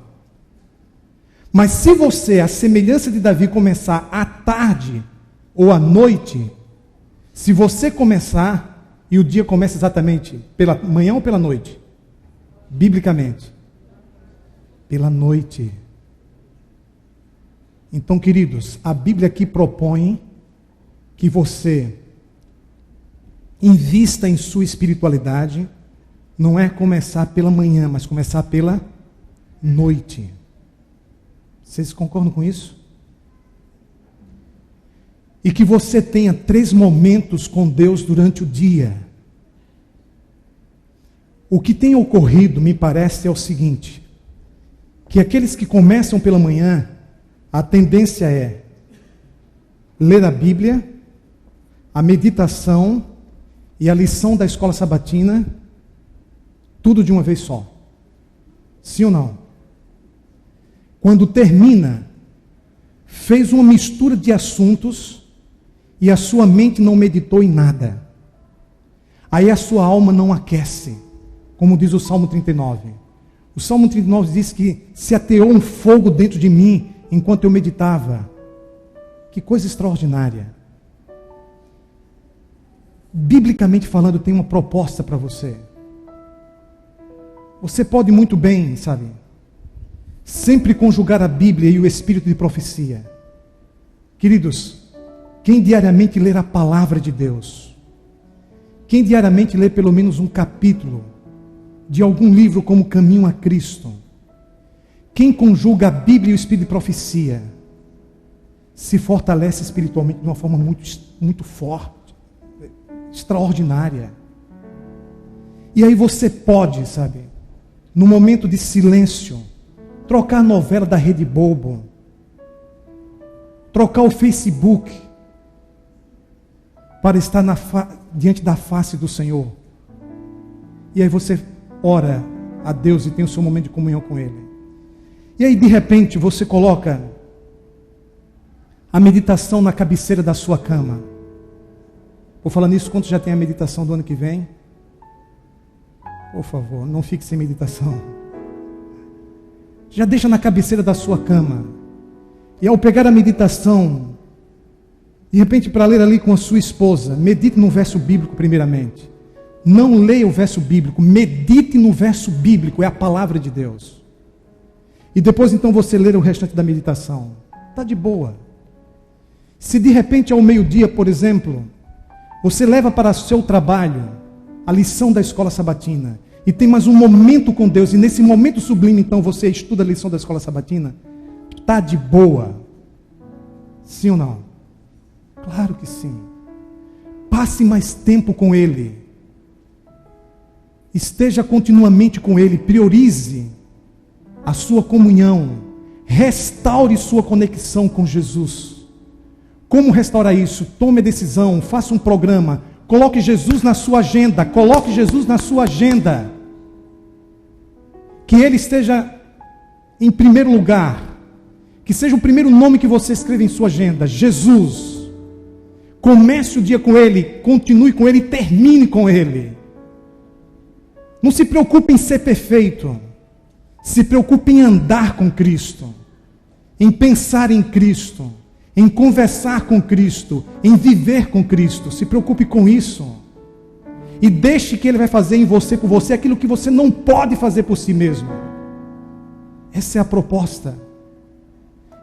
Mas se você, à semelhança de Davi, começar à tarde ou à noite, se você começar, e o dia começa exatamente pela manhã ou pela noite? Biblicamente. Pela noite. Então, queridos, a Bíblia aqui propõe que você invista em sua espiritualidade, não é começar pela manhã, mas começar pela noite. Vocês concordam com isso? E que você tenha 3 momentos com Deus durante o dia. O que tem ocorrido, me parece, é o seguinte: que aqueles que começam pela manhã, a tendência é ler a Bíblia, a meditação e a lição da escola sabatina, tudo de uma vez só. Sim ou não? Quando termina, fez uma mistura de assuntos e a sua mente não meditou em nada. Aí a sua alma não aquece, como diz o Salmo 39. O Salmo 39 diz que se ateou um fogo dentro de mim enquanto eu meditava. Que coisa extraordinária. Biblicamente falando, tem uma proposta para você. Você pode muito bem, sabe, sempre conjugar a Bíblia e o espírito de profecia. Queridos, quem diariamente ler a palavra de Deus, quem diariamente ler pelo menos um capítulo de algum livro como Caminho a Cristo, quem conjuga a Bíblia e o espírito de profecia, se fortalece espiritualmente de uma forma muito forte, extraordinária. E aí você pode, sabe, no momento de silêncio, trocar a novela da Rede Bobo, trocar o Facebook, para estar diante da face do Senhor. E aí você ora a Deus e tem o seu momento de comunhão com Ele. E aí de repente você coloca a meditação na cabeceira da sua cama. Por falar nisso, quantos já tem a meditação do ano que vem? Por favor, não fique sem meditação. Já deixa na cabeceira da sua cama. E ao pegar a meditação, de repente para ler ali com a sua esposa, medite no verso bíblico primeiramente. Não leia o verso bíblico, medite no verso bíblico, é a palavra de Deus. E depois então você ler o restante da meditação. Está de boa. Se de repente ao meio-dia, por exemplo, você leva para o seu trabalho a lição da escola sabatina, e tem mais um momento com Deus, e nesse momento sublime então você estuda a lição da escola sabatina, está de boa. Sim ou não? Claro que sim. Passe mais tempo com Ele. Esteja continuamente com Ele. Priorize a sua comunhão. Restaure sua conexão com Jesus. Como restaurar isso? Tome a decisão, faça um programa. Coloque Jesus na sua agenda. Coloque Jesus na sua agenda. Que Ele esteja em primeiro lugar. Que seja o primeiro nome que você escreva em sua agenda. Jesus. Comece o dia com Ele, continue com Ele e termine com Ele. Não se preocupe em ser perfeito. Se preocupe em andar com Cristo. Em pensar em Cristo. Em conversar com Cristo. Em viver com Cristo. Se preocupe com isso. E deixe que Ele vai fazer em você, por você, aquilo que você não pode fazer por si mesmo. Essa é a proposta.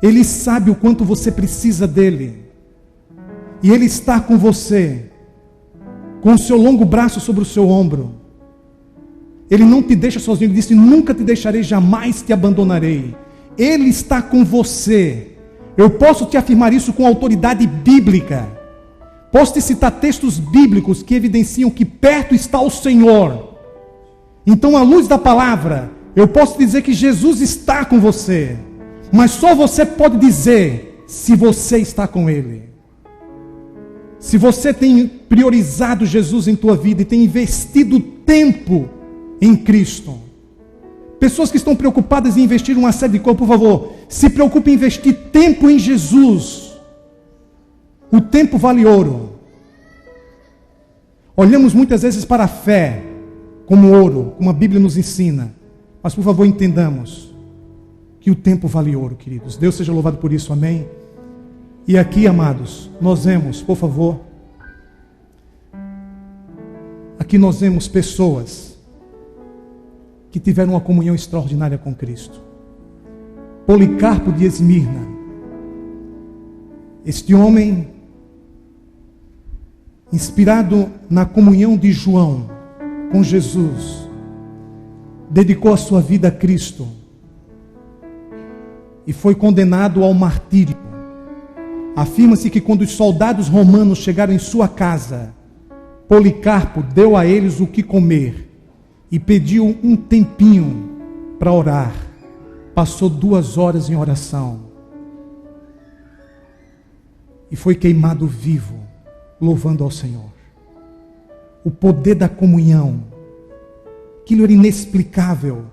Ele sabe o quanto você precisa dEle. E Ele está com você, com o seu longo braço sobre o seu ombro. Ele não te deixa sozinho. Ele disse: nunca te deixarei, jamais te abandonarei. Ele está com você. Eu posso te afirmar isso com autoridade bíblica. Posso te citar textos bíblicos que evidenciam que perto está o Senhor. Então, à luz da palavra, eu posso dizer que Jesus está com você. Mas só você pode dizer se você está com Ele. Se você tem priorizado Jesus em tua vida e tem investido tempo em Cristo. Pessoas que estão preocupadas em investir uma série de coisas, por favor, se preocupe em investir tempo em Jesus. O tempo vale ouro. Olhamos muitas vezes para a fé como ouro, como a Bíblia nos ensina. Mas por favor entendamos que o tempo vale ouro, queridos. Deus seja louvado por isso, amém? E aqui, amados, nós vemos, por favor, aqui nós vemos pessoas que tiveram uma comunhão extraordinária com Cristo. Policarpo de Esmirna, este homem, inspirado na comunhão de João com Jesus, dedicou a sua vida a Cristo e foi condenado ao martírio. Afirma-se que quando os soldados romanos chegaram em sua casa, Policarpo deu a eles o que comer e pediu um tempinho para orar. Passou 2 horas em oração e foi queimado vivo, louvando ao Senhor. O poder da comunhão, aquilo era inexplicável.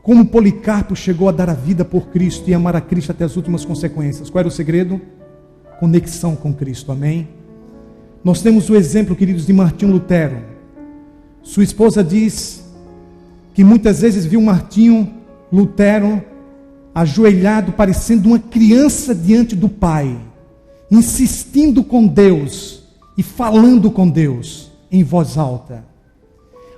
Como Policarpo chegou a dar a vida por Cristo e amar a Cristo até as últimas consequências. Qual era o segredo? Conexão com Cristo, amém? Nós temos o exemplo, queridos, de Martinho Lutero. Sua esposa diz que muitas vezes viu Martinho Lutero ajoelhado, parecendo uma criança diante do Pai, insistindo com Deus e falando com Deus em voz alta.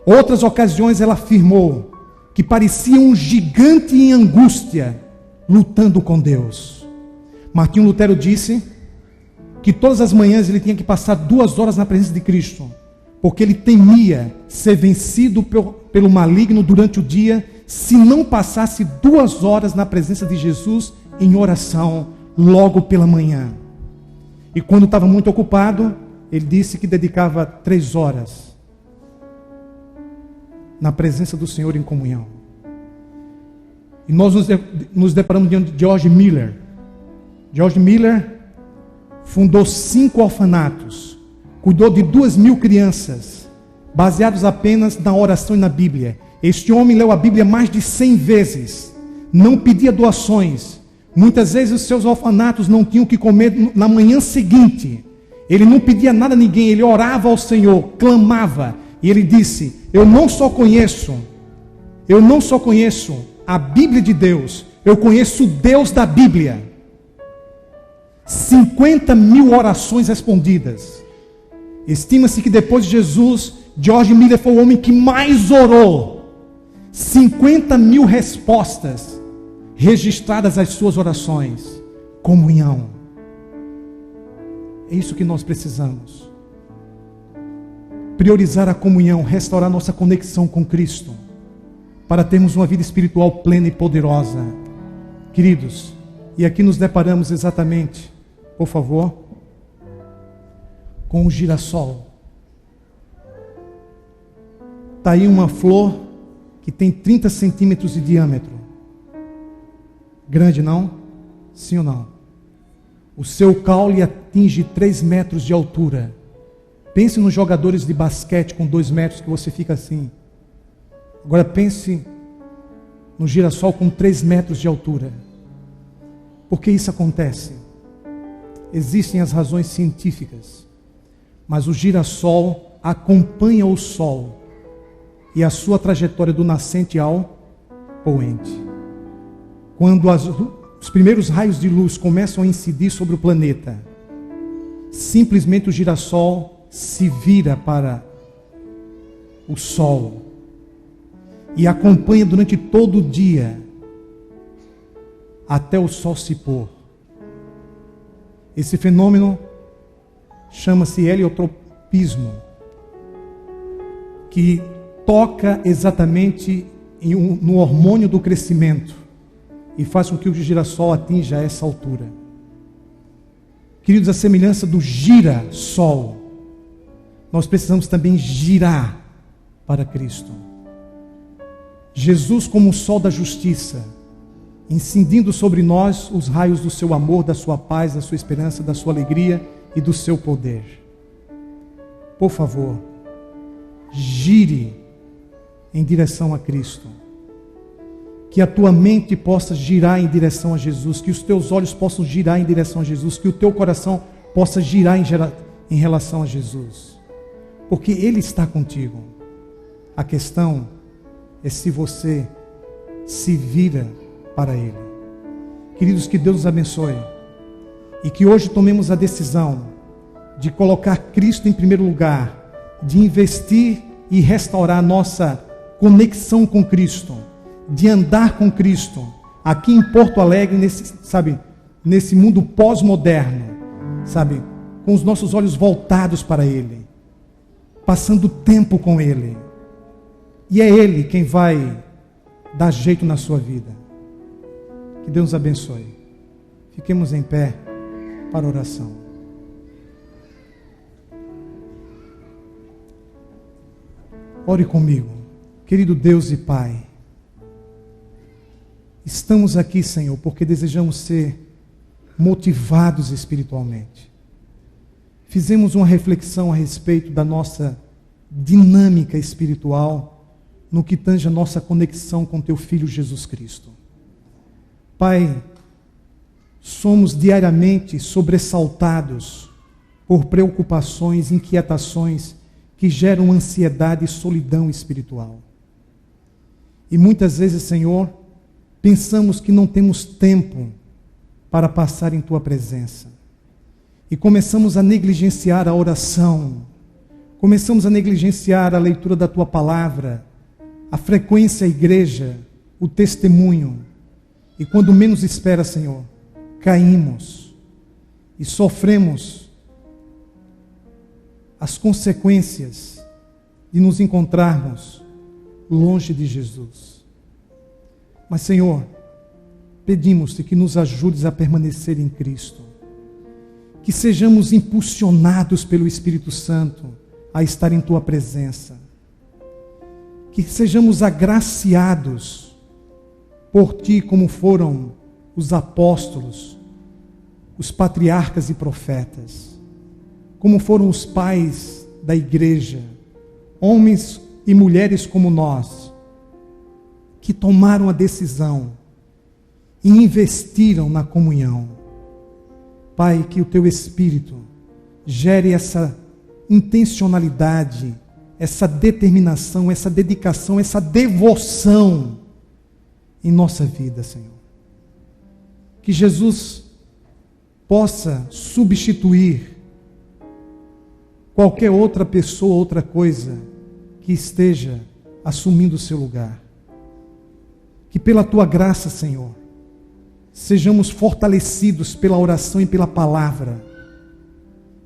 Outras ocasiões ela afirmou que parecia um gigante em angústia, lutando com Deus. Martinho Lutero disse que todas as manhãs ele tinha que passar 2 horas na presença de Cristo, porque ele temia ser vencido pelo maligno durante o dia, se não passasse 2 horas na presença de Jesus em oração, logo pela manhã. E quando estava muito ocupado, ele disse que dedicava 3 horas na presença do Senhor em comunhão. E nós nos deparamos diante de George Miller. George Miller fundou 5 orfanatos, cuidou de 2.000 crianças, baseados apenas na oração e na Bíblia. Este homem leu a Bíblia mais de 100 vezes, não pedia doações. Muitas vezes os seus orfanatos não tinham o que comer na manhã seguinte. Ele não pedia nada a ninguém, ele orava ao Senhor, clamava. E ele disse: eu não só conheço a Bíblia de Deus, eu conheço o Deus da Bíblia. 50.000 orações respondidas. Estima-se que depois de Jesus, George Miller foi o homem que mais orou. 50.000 respostas registradas às suas orações. Comunhão. É isso que nós precisamos. Priorizar a comunhão, restaurar nossa conexão com Cristo, para termos uma vida espiritual plena e poderosa. Queridos, e aqui nos deparamos exatamente, por favor, com o girassol. Está aí uma flor que tem 30 centímetros de diâmetro. Grande, não? Sim ou não? O seu caule atinge 3 metros de altura. Pense nos jogadores de basquete com 2 metros, que você fica assim. Agora pense no girassol com 3 metros de altura. Por que isso acontece? Existem as razões científicas, mas o girassol acompanha o sol e a sua trajetória do nascente ao poente. Quando os primeiros raios de luz começam a incidir sobre o planeta, simplesmente o girassol se vira para o sol e acompanha durante todo o dia até o sol se pôr. Esse fenômeno chama-se heliotropismo, que toca exatamente no hormônio do crescimento e faz com que o girassol atinja essa altura. Queridos, a semelhança do gira-sol, nós precisamos também girar para Cristo. Jesus, como o sol da justiça, incendindo sobre nós os raios do seu amor, da sua paz, da sua esperança, da sua alegria e do seu poder. Por favor, gire em direção a Cristo. Que a tua mente possa girar em direção a Jesus, que os teus olhos possam girar em direção a Jesus, que o teu coração possa girar em relação a Jesus. Porque Ele está contigo. A questão é se você se vira para Ele. Queridos, que Deus nos abençoe. E que hoje tomemos a decisão de colocar Cristo em primeiro lugar, de investir e restaurar nossa conexão com Cristo, de andar com Cristo, aqui em Porto Alegre, nesse mundo pós-moderno, com os nossos olhos voltados para Ele, passando tempo com Ele. E é Ele quem vai dar jeito na sua vida. Que Deus nos abençoe. Fiquemos em pé para a oração. Ore comigo. Querido Deus e Pai, estamos aqui, Senhor, porque desejamos ser motivados espiritualmente. Fizemos uma reflexão a respeito da nossa dinâmica espiritual no que tange a nossa conexão com Teu Filho Jesus Cristo. Pai, somos diariamente sobressaltados por preocupações, inquietações que geram ansiedade e solidão espiritual. E muitas vezes, Senhor, pensamos que não temos tempo para passar em Tua presença. E começamos a negligenciar a oração, começamos a negligenciar a leitura da Tua palavra, a frequência à igreja, o testemunho. E quando menos espera, Senhor, caímos e sofremos as consequências de nos encontrarmos longe de Jesus. Mas, Senhor, pedimos-te que nos ajudes a permanecer em Cristo, que sejamos impulsionados pelo Espírito Santo a estar em Tua presença, que sejamos agraciados por Ti como foram os apóstolos, os patriarcas e profetas, como foram os pais da igreja, homens e mulheres como nós, que tomaram a decisão e investiram na comunhão. Pai, que o Teu Espírito gere essa intencionalidade, essa determinação, essa dedicação, essa devoção em nossa vida, Senhor. Que Jesus possa substituir qualquer outra pessoa, outra coisa que esteja assumindo o seu lugar. Que pela Tua graça, Senhor, sejamos fortalecidos pela oração e pela palavra,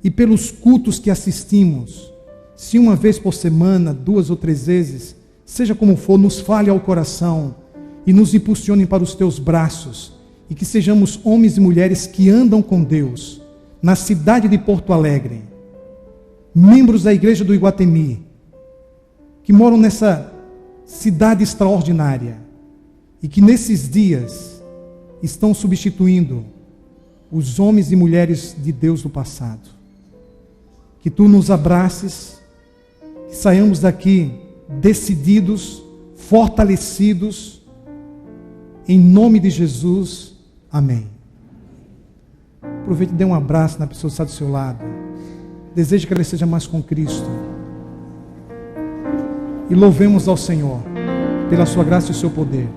e pelos cultos que assistimos, se uma vez por semana, 2 ou 3 vezes, seja como for, nos fale ao coração e nos impulsione para os Teus braços, e que sejamos homens e mulheres que andam com Deus na cidade de Porto Alegre, membros da igreja do Iguatemi, que moram nessa cidade extraordinária, e que nesses dias estão substituindo os homens e mulheres de Deus do passado. Que Tu nos abraces, que saiamos daqui decididos, fortalecidos, em nome de Jesus, amém. Aproveite e dê um abraço na pessoa que está do seu lado. Deseje que ela esteja mais com Cristo. E louvemos ao Senhor pela Sua graça e o Seu poder.